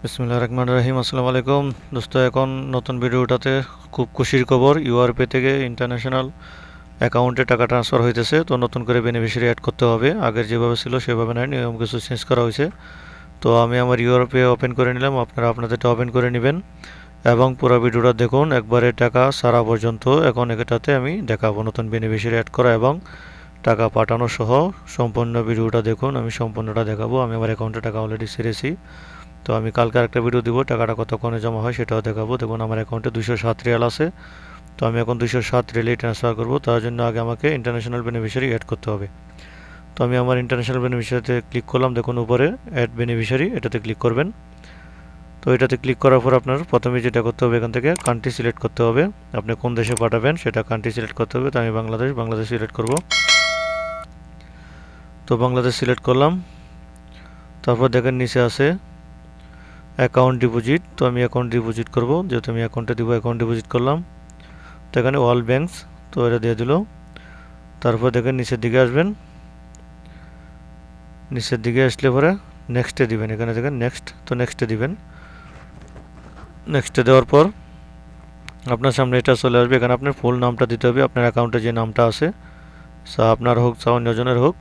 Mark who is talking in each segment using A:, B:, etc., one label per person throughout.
A: বিসমিল্লাহির রহমানির রহিম। আসসালামু আলাইকুম দোস্ত, এখন নতুন ভিডিওটাতে খুব খুশির খবর, ইউআরপে থেকে ইন্টারন্যাশনাল অ্যাকাউন্টে টাকা ট্রান্সফার হইতেছে। তো নতুন করে বেনিফিশিয়ারি অ্যাড করতে হবে, আগের যেভাবে ছিল সেভাবে নয়, নিয়ম কিছু চেঞ্জ করা হয়েছে। তো আমি আমার ইউআরপে ওপেন করে নিলাম, আপনারা আপনাদেরটা ওপেন করে নেবেন এবং পুরো ভিডিওটা দেখুন একবারে টাকা সারা পর্যন্ত। এখন এটাতে আমি দেখাবো নতুন বেনিফিশিয়ারি অ্যাড করা এবং টাকা পাঠানো সহ সম্পূর্ণ ভিডিওটা দেখুন, আমি সম্পূর্ণটা দেখাবো। আমি আমার অ্যাকাউন্টে টাকা অলরেডি ছেড়েছি, তো আমি কালকে আরেকটা ভিডিও দিব, টাকাটা কতক্ষণে জমা হয় সেটাও দেখাবো। দেখুন আমার অ্যাকাউন্টে 207 রিয়াল আছে। তো আমি এখন 207 রিয়ালেই ট্রান্সফার করব, তার জন্য আগে আমাকে ইন্টারন্যাশনাল বেনিফিশিয়ারি অ্যাড করতে হবে। তো আমি আমার ইন্টারন্যাশনাল বেনিফিশিয়ারিতে ক্লিক করলাম, দেখুন উপরে অ্যাড বেনিফিশিয়ারি, এটাতে ক্লিক করবেন। তো এটাতে ক্লিক করার পর আপনার প্রথমে যেটা করতে হবে, এখান থেকে কান্ট্রি সিলেক্ট করতে হবে, আপনি কোন দেশে পাঠাবেন সেটা কান্ট্রি সিলেক্ট করতে হবে। তো আমি বাংলাদেশ সিলেক্ট করব। তো বাংলাদেশ সিলেক্ট করলাম, তারপর দেখেন নিচে আছে অ্যাকাউন্ট ডিপোজিট। তো আমি অ্যাকাউন্ট ডিপোজিট করব, যেহেতু আমি অ্যাকাউন্টে দিব, অ্যাকাউন্ট ডিপোজিট করলাম। তো এখানে অল ব্যাঙ্কস, তো এটা দিয়ে দিল। তারপর দেখেন নিচের দিকে আসবেন, নিচের দিকে আসলে পরে নেক্সটে দিবেন, এখানে দেখেন নেক্সট, তো নেক্সটে দিবেন। নেক্সটে দেওয়ার পর আপনার সামনে এটা চলে আসবে, এখানে আপনার ফুল নামটা দিতে হবে, আপনার অ্যাকাউন্টে যে নামটা আছে, আপনার হোক বা অন্যজনের হোক,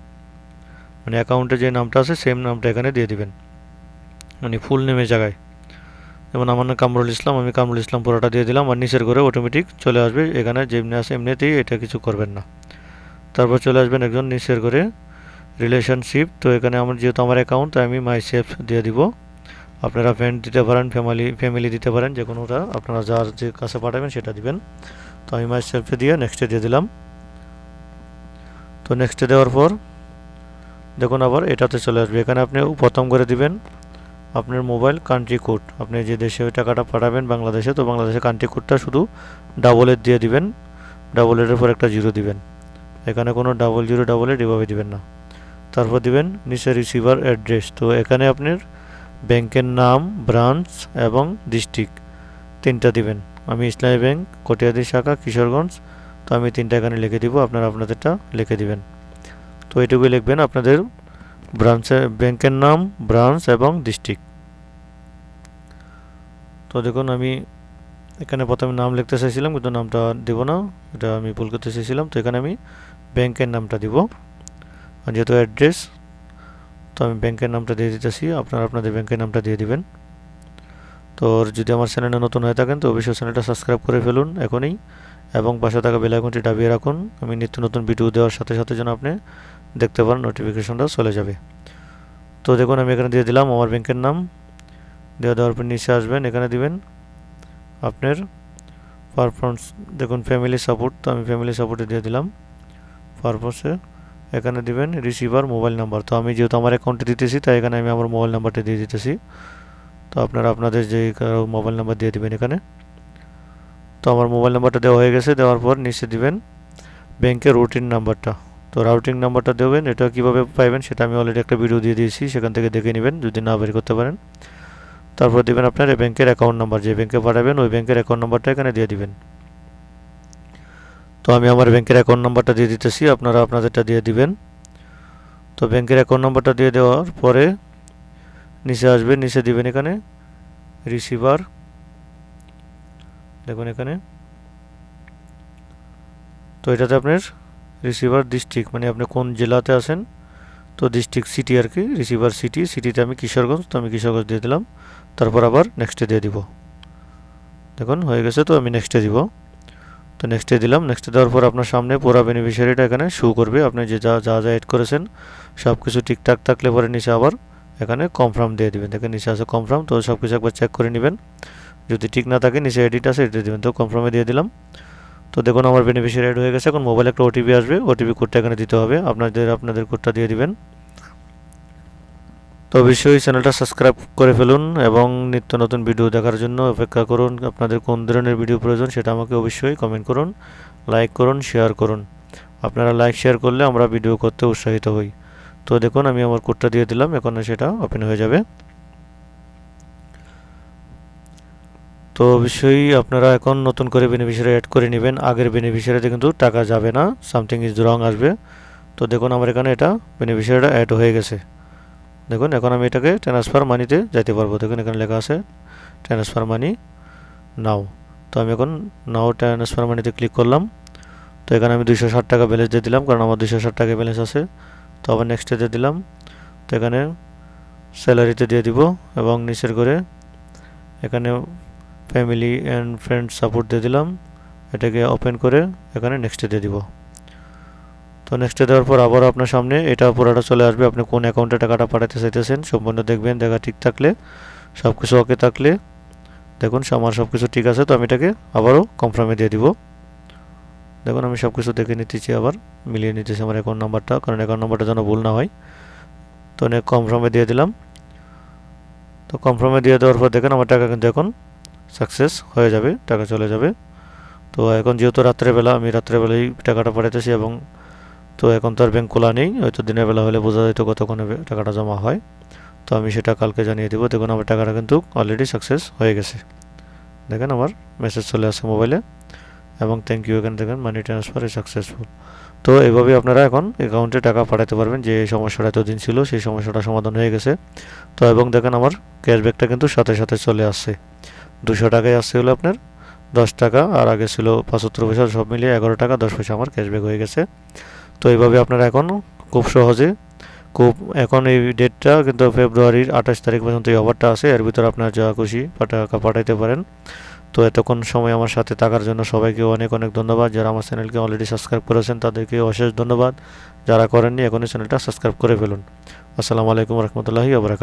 A: মানে অ্যাকাউন্টে যে নামটা আছে সেম নামটা এখানে দিয়ে দিবেন, মানে ফুল নেমের জায়গায়। যেমন আমার নাম কামরুল ইসলাম, আমি কামরুল ইসলাম পুরোটা দিয়ে দিলাম, আর নিচের করে অটোমেটিক চলে আসবে, এখানে যেমনি আছে এমনিতেই, এটা কিছু করবেন না। তারপর চলে আসবেন একজন নিচের করে রিলেশনশিপ। তো এখানে আমার যেহেতু আমার অ্যাকাউন্ট, তাই আমি মাই সেলফ দিয়ে দিব। আপনারা ফ্রেন্ড দিতে পারেন, ফ্যামিলি দিতে পারেন, যে কোনোটা আপনারা যার যে কাছে পাঠাবেন সেটা দিবেন। তো আমি মাই সেলফে দিয়ে নেক্সটে দিয়ে দিলাম। তো নেক্সটে দেওয়ার পর দেখুন আবার এটাতে চলে আসবে, এখানে আপনি প্রথম করে দিবেন আপনার মোবাইল কান্ট্রি কোড, আপনি যে দেশে ওই টাকাটা পাঠাবেন বাংলাদেশে, তো বাংলাদেশের কান্ট্রি কোডটা শুধু ডাবল এর দিয়ে দিবেন, ডাবল এর পর একটা জিরো দিবেন, এখানে কোনো ডাবল এর এভাবে দিবেন না। তারপর দিবেন নিচে রিসিভার অ্যাড্রেস। তো এখানে আপনার ব্যাংকের নাম, ব্রাঞ্চ এবং ডিস্ট্রিক্ট তিনটা দিবেন। আমি ইসলামী ব্যাংক, কটিয়াদি শাখা, কিশোরগঞ্জ, তো আমি তিনটা এখানে লিখে দিব, আপনারা আপনাদেরটা লিখে দিবেন। তো এটুকুই লিখবেন, আপনাদের ব্রাঞ্চের ব্যাংকের নাম, ব্রাঞ্চ এবং ডিস্ট্রিক্ট। তো দেখুন আমি এখানে প্রথমে নাম লিখতে চাইছিলাম, কিন্তু নামটা দিব না, এটা আমি ভুল করতে চাইছিলাম। তো এখানে আমি ব্যাংকের নামটা দিব, আর যেহেতু অ্যাড্রেস, তো আমি ব্যাংকের নামটা দিয়ে দিতেছি, আপনারা আপনাদের ব্যাংকের নামটা দিয়ে দিবেন। তো যদি আমার চ্যানেলে নতুন হয়ে থাকেন তো অবশ্যই চ্যানেলটা সাবস্ক্রাইব করে ফেলুন এখনই, এবং পাশে থাকা বেল আইকনটি দাবিয়ে রাখুন, আমি নিত্য নতুন ভিডিও দেওয়ার সাথে সাথে যেন আপনি দেখতে পারেন, নোটিফিকেশনটা চলে যাবে। তো দেখুন আমি এখানে দিয়ে দিলাম আমার ব্যাংকের নাম, দেওয়ার পর নিচে আসবেন, এখানে দিবেন আপনার পারফরমেন্স, দেখুন ফ্যামিলি সাপোর্ট, তো আমি ফ্যামিলি সাপোর্টে দিয়ে দিলাম পারপসে। এখানে দিবেন রিসিভার মোবাইল নাম্বার, তো আমি যেহেতু আমার অ্যাকাউন্টে দিতেছি তাই এখানে আমি আমার মোবাইল নাম্বারটা দিয়ে দিতেছি। তো আপনারা আপনাদের যে মোবাইল নাম্বার দিয়ে দিবেন এখানে। তো আমার মোবাইল নাম্বারটা দেওয়া হয়ে গেছে, দেওয়ার পর নিচে দিবেন ব্যাংকের রুটিন নাম্বারটা। তো রাউটিং নাম্বারটা দেবেন, এটা কীভাবে পাইবেন সেটা আমি অলরেডি একটা ভিডিও দিয়ে দিয়েছি, সেখান থেকে দেখে নেবেন যদি না বের করতে পারেন। তারপর দেবেন আপনার ব্যাংকের অ্যাকাউন্ট নাম্বার, যে ব্যাংকে পাঠাবেন ওই ব্যাংকের অ্যাকাউন্ট নাম্বারটা এখানে দিয়ে দিবেন। তো আমি আমার ব্যাংকের অ্যাকাউন্ট নাম্বারটা দিয়ে দিতেছি, আপনারা আপনাদেরটা দিয়ে দিবেন। তো ব্যাংকের অ্যাকাউন্ট নাম্বারটা দিয়ে দেওয়ার পরে নিচে আসবেন, নিচে দিবেন এখানে রিসিভার, দেখুন এখানে। তো এটাতে আপনার রিসিভার ডিস্ট্রিক্ট, মানে আপনি কোন জেলাতে আছেন, তো ডিস্ট্রিক্ট সিটি আর কি, রিসিভার সিটিতে আমি কিশোরগঞ্জ, তো আমি কিশোরগঞ্জ দিয়ে দিলাম। তারপর আবার নেক্সটে দিয়ে দিব, দেখুন হয়ে গেছে। তো আমি নেক্সটে দিব, তো নেক্সটে দিলাম। নেক্সটে দেওয়ার পর আপনার সামনে পুরো বেনিফিশিয়ারিটা এখানে শো করবে, আপনি যে যা এড করেছেন সব কিছু ঠিকঠাক থাকলে পরে নিচে আবার এখানে কনফার্ম দিয়ে দিবেন, দেখেন নিচে আছে কনফার্ম। তো সব কিছু একবার চেক করে নেবেন, যদি ঠিক না থাকে নিচে এডিট আছে এডিট দেবেন। তো কনফার্মে দিয়ে দিলাম। তো দেখুন আমার বেনিফিশিয়ারি অ্যাড হয়ে গেছে। এখন মোবাইলে একটা ওটিপি আসবে, ওটিপি কোডটা এখানে দিতে হবে, আপনাদের কোডটা দিয়ে দিবেন। তো অবশ্যই চ্যানেলটা সাবস্ক্রাইব করে ফেলুন এবং নিত্য নতুন ভিডিও দেখার জন্য অপেক্ষা করুন। আপনাদের কোন ধরনের ভিডিও প্রয়োজন সেটা আমাকে অবশ্যই কমেন্ট করুন, লাইক করুন, শেয়ার করুন। আপনারা লাইক শেয়ার করলে আমরা ভিডিও করতে উৎসাহিত হই। তো দেখুন আমি আমার কোডটা দিয়ে দিলাম, এখন সেটা ওপেন হয়ে যাবে। তো অবশ্যই আপনারা এখন নতুন করে বেনিফিশিয়ারি অ্যাড করে নেবেন, আগের বেনিফিশিয়ারিতে কিন্তু টাকা যাবে না, সামথিং ইজ রং আসবে। তো দেখুন আমার এখানে এটা বেনিফিশিয়ারিটা অ্যাড হয়ে গেছে। দেখুন এখন আমি এটাকে ট্রান্সফার মানিতে যাইতে পারবো। দেখুন এখানে লেখা আছে ট্রান্সফার মানি নাও। তো আমি এখন নাও ট্রান্সফার মানিতে ক্লিক করলাম। তো এখানে আমি 260 টাকা ব্যালেন্স দিয়ে দিলাম, কারণ আমার 260 টাকা ব্যালেন্স আছে। তো আবার নেক্সটে দিয়ে দিলাম। তো এখানে স্যালারিতে দিয়ে দিব এবং নিচের করে এখানে ফ্যামিলি অ্যান্ড ফ্রেন্ডস সাপোর্ট দিয়ে দিলাম। এটাকে ওপেন করে এখানে নেক্সটে দিয়ে দিব। তো নেক্সটে দেওয়ার পর আবার আপনার সামনে এটা পুরোটা চলে আসবে। আপনি কোন অ্যাকাউন্টে টাকাটা পাঠাতে চাইতেছেন সম্পূর্ণ দেখবেন, দেখা ঠিক থাকলে, সব কিছু ওকে থাকলে দেখুন আমার সব কিছু ঠিক আছে। তো আমি এটাকে আবারও কনফার্মে দিয়ে দিব। দেখুন আমি সব কিছু দেখে নিতেছি, আবার মিলিয়ে নিতেছি আমার অ্যাকাউন্ট নাম্বারটা, কারণ অ্যাকাউন্ট নাম্বারটা যেন ভুল না হয়। তো কনফার্মে দিয়ে দিলাম। তো কনফার্মে দিয়ে দেওয়ার পর দেখেন আমার টাকা কিন্তু এখন সাকসেস হয়ে যাবে, টাকা চলে যাবে। তো এখন যেহেতু রাত্রেবেলা, আমি রাত্রেবেলাই টাকাটা পাঠাতেছি এবং তো এখন তো আর ব্যাংক খোলা নেই, হয়তো দিনের বেলা হলে বোঝা যেত কতক্ষণে টাকাটা জমা হয়। তো আমি সেটা কালকে জানিয়ে দেবো। দেখুন আমার টাকাটা কিন্তু অলরেডি সাকসেস হয়ে গেছে। দেখেন আমার মেসেজ চলে আসছে মোবাইলে এবং থ্যাংক ইউ, এখানে দেখেন মানি ট্রান্সফার ইজ সাকসেসফুল। তো এইভাবে আপনারা এখন অ্যাকাউন্টে টাকা পাঠাতে পারবেন। যে সমস্যাটা এতদিন ছিল সেই সমস্যাটা সমাধান হয়ে গেছে। তো এবং দেখেন আমার ক্যাশব্যাকটা কিন্তু সাথে সাথে চলে আসছে। 200 টাকায় আসছে হলো আপনার 10 টাকা, আর আগে ছিল 75 পয়সা, সব মিলিয়ে 11 টাকা 10 পয়সা আমার ক্যাশব্যাক হয়ে গেছে। তো এইভাবে আপনারা এখন খুব সহজে এখন এই ডেটটা কিন্তু ফেব্রুয়ারির 28 তারিখ পর্যন্ত এই অফারটা আছে। এর ভিতরে আপনার যা খুশি টাকা পাঠাইতে পারেন। তো এতক্ষণ সময় আমার সাথে থাকার জন্য সবাইকে অনেক অনেক ধন্যবাদ। যারা আমার চ্যানেলকে অলরেডি সাবস্ক্রাইব করেছেন তাদেরকে অশেষ ধন্যবাদ। যারা করেননি এখনই চ্যানেলটা সাবস্ক্রাইব করে ফেলুন। আসসালামু আলাইকুম রহমতুল্লাহি ওয়া বারাকাতুহু।